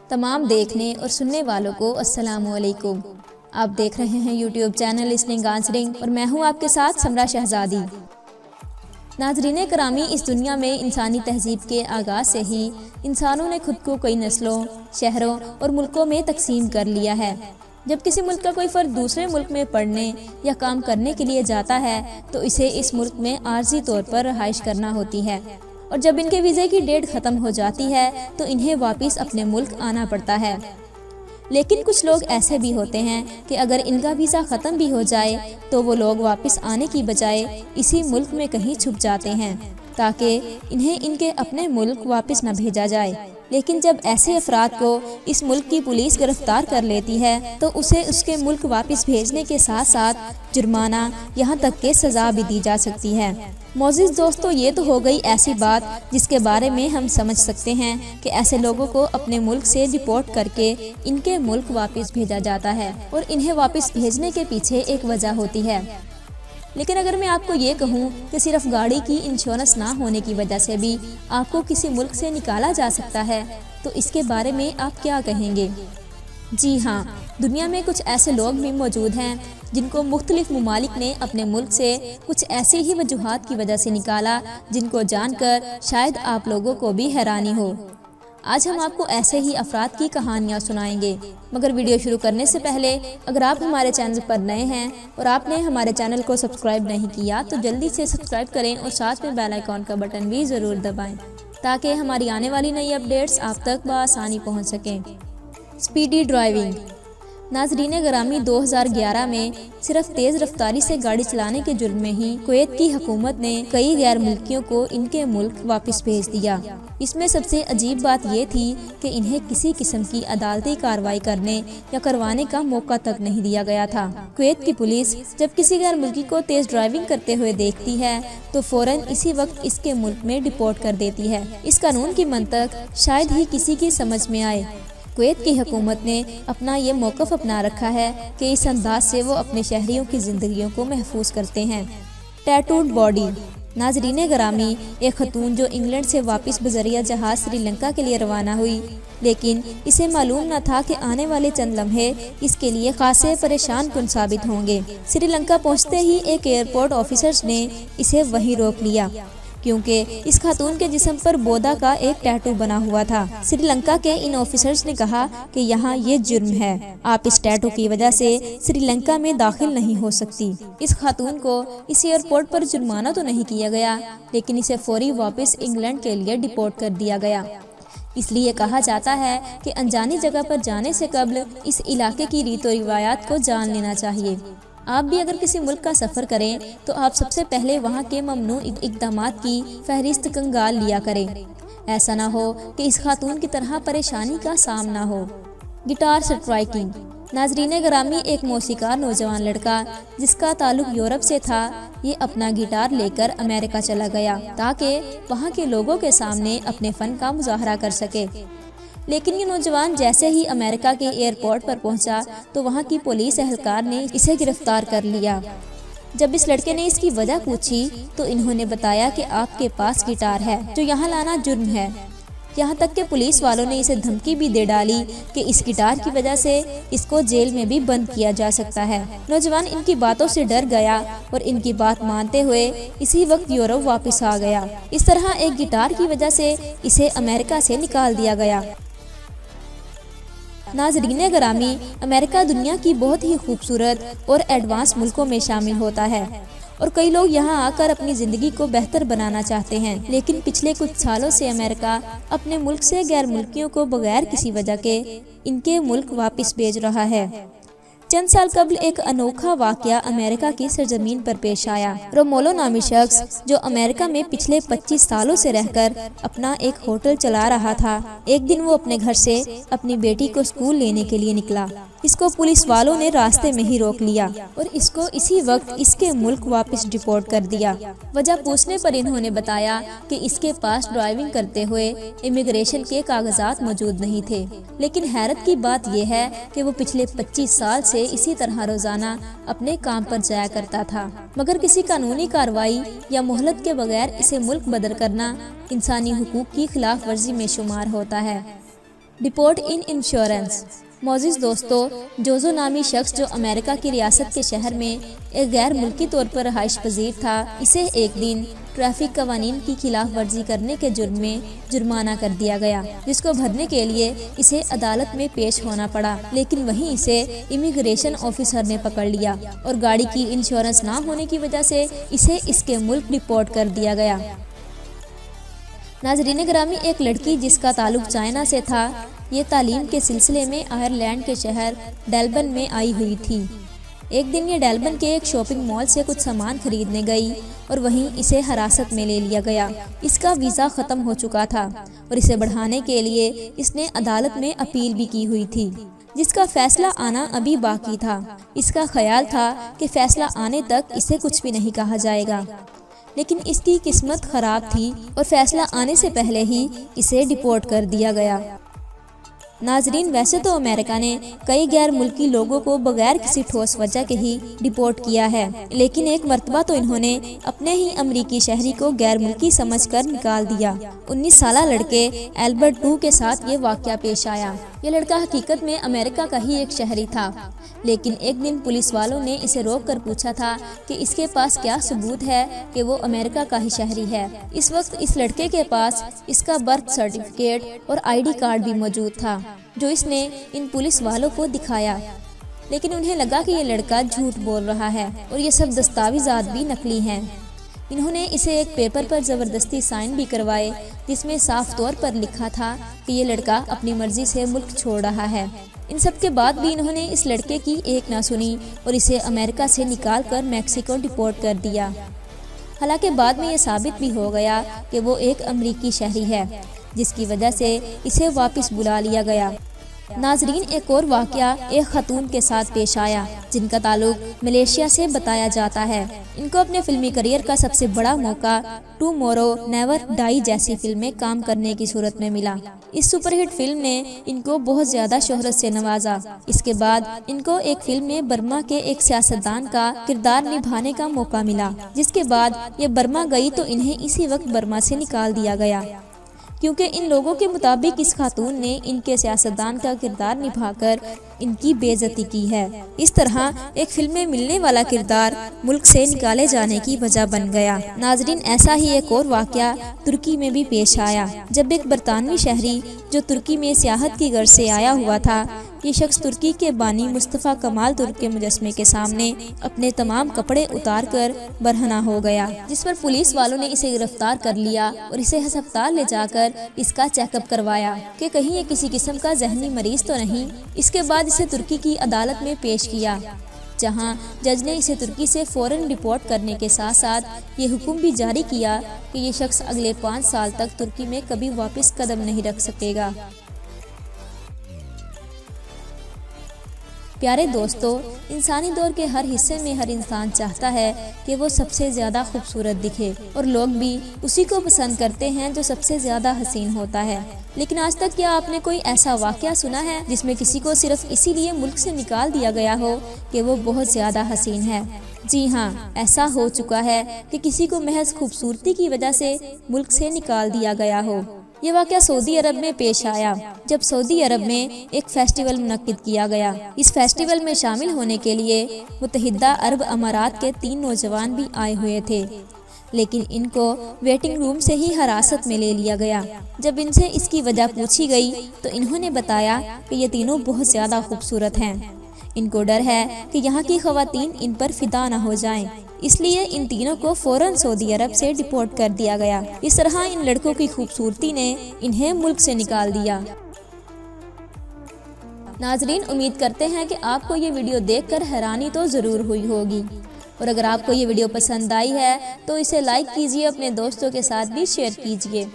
تمام دیکھنے اور سننے والوں کو السلام علیکم۔ آپ دیکھ رہے ہیں یوٹیوب چینل لسننگ آنسرنگ اور میں ہوں آپ کے ساتھ سمرا شہزادی۔ ناظرین کرامی، اس دنیا میں انسانی تہذیب کے آغاز سے ہی انسانوں نے خود کو کئی نسلوں، شہروں اور ملکوں میں تقسیم کر لیا ہے۔ جب کسی ملک کا کوئی فرد دوسرے ملک میں پڑھنے یا کام کرنے کے لیے جاتا ہے تو اسے اس ملک میں عارضی طور پر رہائش کرنا ہوتی ہے، اور جب ان کے ویزے کی ڈیٹ ختم ہو جاتی ہے تو انہیں واپس اپنے ملک آنا پڑتا ہے۔ لیکن کچھ لوگ ایسے بھی ہوتے ہیں کہ اگر ان کا ویزا ختم بھی ہو جائے تو وہ لوگ واپس آنے کی بجائے اسی ملک میں کہیں چھپ جاتے ہیں تاکہ انہیں ان کے اپنے ملک واپس نہ بھیجا جائے۔ لیکن جب ایسے افراد کو اس ملک کی پولیس گرفتار کر لیتی ہے تو اسے اس کے ملک واپس بھیجنے کے ساتھ ساتھ جرمانہ یہاں تک کہ سزا بھی دی جا سکتی ہے۔ معزز دوستو، یہ تو ہو گئی ایسی بات جس کے بارے میں ہم سمجھ سکتے ہیں کہ ایسے لوگوں کو اپنے ملک سے ڈپورٹ کر کے ان کے ملک واپس بھیجا جاتا ہے، اور انہیں واپس بھیجنے کے پیچھے ایک وجہ ہوتی ہے۔ لیکن اگر میں آپ کو یہ کہوں کہ صرف گاڑی کی انشورنس نہ ہونے کی وجہ سے بھی آپ کو کسی ملک سے نکالا جا سکتا ہے تو اس کے بارے میں آپ کیا کہیں گے؟ جی ہاں، دنیا میں کچھ ایسے لوگ بھی موجود ہیں جن کو مختلف ممالک نے اپنے ملک سے کچھ ایسی ہی وجوہات کی وجہ سے نکالا جن کو جان کر شاید آپ لوگوں کو بھی حیرانی ہو۔ آج ہم آپ کو ایسے ہی افراد کی کہانیاں سنائیں گے، مگر ویڈیو شروع کرنے سے پہلے اگر آپ ہمارے چینل پر نئے ہیں اور آپ نے ہمارے چینل کو سبسکرائب نہیں کیا تو جلدی سے سبسکرائب کریں اور ساتھ میں بیل آئیکن کا بٹن بھی ضرور دبائیں تاکہ ہماری آنے والی نئی اپڈیٹس آپ تک بآسانی پہنچ سکیں۔ Speedy driving. ناظرین گرامی، 2011 میں صرف تیز رفتاری سے گاڑی چلانے کے جرم میں ہی کویت کی حکومت نے کئی غیر ملکیوں کو ان کے ملک واپس بھیج دیا۔ اس میں سب سے عجیب بات یہ تھی کہ انہیں کسی قسم کی عدالتی کارروائی کرنے یا کروانے کا موقع تک نہیں دیا گیا تھا۔ کویت کی پولیس جب کسی غیر ملکی کو تیز ڈرائیونگ کرتے ہوئے دیکھتی ہے تو فوراً اسی وقت اس کے ملک میں ڈپورٹ کر دیتی ہے۔ اس قانون کی منطق شاید ہی کسی کی سمجھ میں آئے۔ کویت کی حکومت نے اپنا یہ موقف اپنا رکھا ہے کہ اس انداز سے وہ اپنے شہریوں کی زندگیوں کو محفوظ کرتے ہیں۔ ٹیٹوڈ باڈی۔ ناظرین گرامی، ایک خاتون جو انگلینڈ سے واپس بذریعہ جہاز سری لنکا کے لیے روانہ ہوئی، لیکن اسے معلوم نہ تھا کہ آنے والے چند لمحے اس کے لیے خاصے پریشان کن ثابت ہوں گے۔ سری لنکا پہنچتے ہی ایک ایئرپورٹ آفیسرز نے اسے وہیں روک لیا کیونکہ اس خاتون کے جسم پر بودا کا ایک ٹیٹو بنا ہوا تھا۔ سری لنکا کے ان آفیسرز نے کہا کہ یہاں یہ جرم ہے، آپ اس ٹیٹو کی وجہ سے سری لنکا میں داخل نہیں ہو سکتی۔ اس خاتون کو اس ایئرپورٹ پر جرمانہ تو نہیں کیا گیا، لیکن اسے فوری واپس انگلینڈ کے لیے ڈپورٹ کر دیا گیا۔ اس لیے کہا جاتا ہے کہ انجانی جگہ پر جانے سے قبل اس علاقے کی ریت و روایات کو جان لینا چاہیے۔ آپ بھی اگر کسی ملک کا سفر کریں تو آپ سب سے پہلے وہاں کے ممنوع اقدامات کی فہرست کنگال لیا کریں، ایسا نہ ہو کہ اس خاتون کی طرح پریشانی کا سامنا ہو۔ گٹار سٹرائکنگ۔ ناظرین گرامی، ایک موسیقار نوجوان لڑکا جس کا تعلق یورپ سے تھا، یہ اپنا گٹار لے کر امریکہ چلا گیا تاکہ وہاں کے لوگوں کے سامنے اپنے فن کا مظاہرہ کر سکے۔ لیکن یہ نوجوان جیسے ہی امریکہ کے ایئرپورٹ پر پہنچا تو وہاں کی پولیس اہلکار نے اسے گرفتار کر لیا۔ جب اس لڑکے نے اس کی وجہ پوچھی تو انہوں نے بتایا کہ آپ کے پاس گٹار ہے جو یہاں لانا جرم ہے۔ یہاں تک کہ پولیس والوں نے اسے دھمکی بھی دے ڈالی کہ اس گٹار کی وجہ سے اس کو جیل میں بھی بند کیا جا سکتا ہے۔ نوجوان ان کی باتوں سے ڈر گیا اور ان کی بات مانتے ہوئے اسی وقت یورپ واپس آ گیا۔ اس طرح ایک گٹار کی وجہ سے اسے امریکہ سے نکال دیا گیا۔ ناظرین گرامی، امریکہ دنیا کی بہت ہی خوبصورت اور ایڈوانس ملکوں میں شامل ہوتا ہے، اور کئی لوگ یہاں آ کر اپنی زندگی کو بہتر بنانا چاہتے ہیں، لیکن پچھلے کچھ سالوں سے امریکہ اپنے ملک سے غیر ملکیوں کو بغیر کسی وجہ کے ان کے ملک واپس بھیج رہا ہے۔ چند سال قبل ایک انوکھا واقعہ امریکہ کی سرزمین پر پیش آیا۔ رومولو نامی شخص جو امریکہ میں پچھلے 25 سالوں سے رہ کر اپنا ایک ہوٹل چلا رہا تھا، ایک دن وہ اپنے گھر سے اپنی بیٹی کو اسکول لینے کے لیے نکلا۔ اس کو پولیس والوں نے راستے میں ہی روک لیا اور اس کو اسی وقت اس کے ملک واپس ڈپورٹ کر دیا۔ وجہ پوچھنے پر انہوں نے بتایا کہ اس کے پاس ڈرائیونگ کرتے ہوئے امیگریشن کے کاغذات موجود نہیں تھے، لیکن حیرت کی بات یہ ہے کہ وہ پچھلے 25 سال سے اسی طرح روزانہ اپنے کام پر جایا کرتا تھا، مگر کسی قانونی کارروائی یا مہلت کے بغیر اسے ملک بدر کرنا انسانی حقوق کی خلاف ورزی میں شمار ہوتا ہے۔ ڈپورٹ ان انشورنس۔ معزز دوستو، جوزو نامی شخص جو امریکہ کی ریاست کے شہر میں ایک غیر ملکی طور پر رہائش پذیر تھا، اسے ایک دن ٹریفک قوانین کی خلاف ورزی کرنے کے جرم میں جرمانہ کر دیا گیا، جس کو بھرنے کے لیے اسے عدالت میں پیش ہونا پڑا، لیکن وہیں اسے امیگریشن آفیسر نے پکڑ لیا اور گاڑی کی انشورنس نہ ہونے کی وجہ سے اسے اس کے ملک ڈپورٹ کر دیا گیا۔ ناظرین گرامی، ایک لڑکی جس کا تعلق چائنا سے تھا، یہ تعلیم کے سلسلے میں آئرلینڈ کے شہر ڈیلبن میں آئی ہوئی تھی۔ ایک دن یہ ڈیلبن کے ایک شاپنگ مال سے کچھ سامان خریدنے گئی اور وہیں اسے حراست میں لے لیا گیا۔ اس کا ویزا ختم ہو چکا تھا اور اسے بڑھانے کے لیے اس نے عدالت میں اپیل بھی کی ہوئی تھی، جس کا فیصلہ آنا ابھی باقی تھا۔ اس کا خیال تھا کہ فیصلہ آنے تک اسے کچھ بھی نہیں کہا جائے گا، لیکن اس کی قسمت خراب تھی اور فیصلہ آنے سے پہلے ہی اسے ڈپورٹ کر دیا گیا۔ ناظرین، ویسے تو امریکہ نے کئی غیر ملکی لوگوں کو بغیر کسی ٹھوس وجہ کے ہی ڈپورٹ کیا ہے، لیکن ایک مرتبہ تو انہوں نے اپنے ہی امریکی شہری کو غیر ملکی سمجھ کر نکال دیا۔ 19 سالہ لڑکے ایلبرٹ ٹو کے ساتھ یہ واقعہ پیش آیا۔ یہ لڑکا حقیقت میں امریکہ کا ہی ایک شہری تھا، لیکن ایک دن پولیس والوں نے اسے روک کر پوچھا تھا کہ اس کے پاس کیا ثبوت ہے کہ وہ امریکہ کا ہی شہری ہے۔ اس وقت اس لڑکے کے پاس اس کا برتھ سرٹیفکیٹ اور ID کارڈ بھی موجود تھا، جو اس نے ان پولیس والوں کو دکھایا، لیکن انہیں لگا کہ یہ لڑکا جھوٹ بول رہا ہے اور یہ سب دستاویزات بھی نقلی ہیں۔ انہوں نے اسے ایک پیپر پر زبردستی سائن بھی کروائے، جس میں صاف طور پر لکھا تھا کہ یہ لڑکا اپنی مرضی سے ملک چھوڑ رہا ہے۔ ان سب کے بعد بھی انہوں نے اس لڑکے کی ایک نہ سنی اور اسے امریکہ سے نکال کر میکسیکو ڈپورٹ کر دیا۔ حالانکہ بعد میں یہ ثابت بھی ہو گیا کہ وہ ایک امریکی شہری ہے، جس کی وجہ سے اسے واپس بلا لیا گیا۔ ناظرین، ایک اور واقعہ ایک خاتون کے ساتھ پیش آیا جن کا تعلق ملیشیا سے بتایا جاتا ہے۔ ان کو اپنے فلمی کریئر کا سب سے بڑا موقع ٹومورو نیور ڈائی جیسی فلم میں کام کرنے کی صورت میں ملا۔ اس سپر ہٹ فلم نے ان کو بہت زیادہ شہرت سے نوازا۔ اس کے بعد ان کو ایک فلم میں برما کے ایک سیاستدان کا کردار نبھانے کا موقع ملا، جس کے بعد یہ برما گئی تو انہیں اسی وقت برما سے نکال دیا گیا، کیونکہ ان لوگوں کے مطابق اس خاتون نے ان کے سیاستدان کا کردار نبھا کر ان کی بے عزتی کی ہے۔ اس طرح ایک فلم میں ملنے والا کردار ملک سے نکالے جانے کی وجہ بن گیا۔ ناظرین، ایسا ہی ایک اور واقعہ ترکی میں بھی پیش آیا، جب ایک برطانوی شہری جو ترکی میں سیاحت کی غرض سے آیا ہوا تھا، یہ شخص ترکی کے بانی مصطفیٰ کمال ترک کے مجسمے کے سامنے اپنے تمام کپڑے اتار کر برہنہ ہو گیا، جس پر پولیس والوں نے اسے گرفتار کر لیا اور اسے ہسپتال لے جا کر اس کا چیک اپ کروایا کہ کہیں یہ کسی قسم کا ذہنی مریض تو نہیں۔ اس کے بعد اسے ترکی کی عدالت میں پیش کیا، جہاں جج نے اسے ترکی سے فوراً ڈپورٹ کرنے کے ساتھ ساتھ یہ حکم بھی جاری کیا کہ یہ شخص اگلے 5 سال تک ترکی میں کبھی واپس قدم نہیں رکھ سکے گا۔ پیارے دوستو، انسانی دور کے ہر حصے میں ہر انسان چاہتا ہے کہ وہ سب سے زیادہ خوبصورت دکھے، اور لوگ بھی اسی کو پسند کرتے ہیں جو سب سے زیادہ حسین ہوتا ہے۔ لیکن آج تک کیا آپ نے کوئی ایسا واقعہ سنا ہے جس میں کسی کو صرف اسی لیے ملک سے نکال دیا گیا ہو کہ وہ بہت زیادہ حسین ہے؟ جی ہاں، ایسا ہو چکا ہے کہ کسی کو محض خوبصورتی کی وجہ سے ملک سے نکال دیا گیا ہو۔ یہ واقعہ سعودی عرب میں پیش آیا، جب سعودی عرب میں ایک فیسٹیول منعقد کیا گیا۔ اس فیسٹیول میں شامل ہونے کے لیے متحدہ عرب امارات کے 3 نوجوان بھی آئے ہوئے تھے، لیکن ان کو ویٹنگ روم سے ہی حراست میں لے لیا گیا۔ جب ان سے اس کی وجہ پوچھی گئی تو انہوں نے بتایا کہ یہ تینوں بہت زیادہ خوبصورت ہیں، ان کو ڈر ہے کہ یہاں کی خواتین ان پر فدا نہ ہو جائیں، اس لیے ان تینوں کو فوراً سعودی عرب سے ڈپورٹ کر دیا گیا۔ اس طرح ان لڑکوں کی خوبصورتی نے انہیں ملک سے نکال دیا۔ ناظرین، امید کرتے ہیں کہ آپ کو یہ ویڈیو دیکھ کر حیرانی تو ضرور ہوئی ہوگی، اور اگر آپ کو یہ ویڈیو پسند آئی ہے تو اسے لائک کیجیے، اپنے دوستوں کے ساتھ بھی شیئر کیجیے۔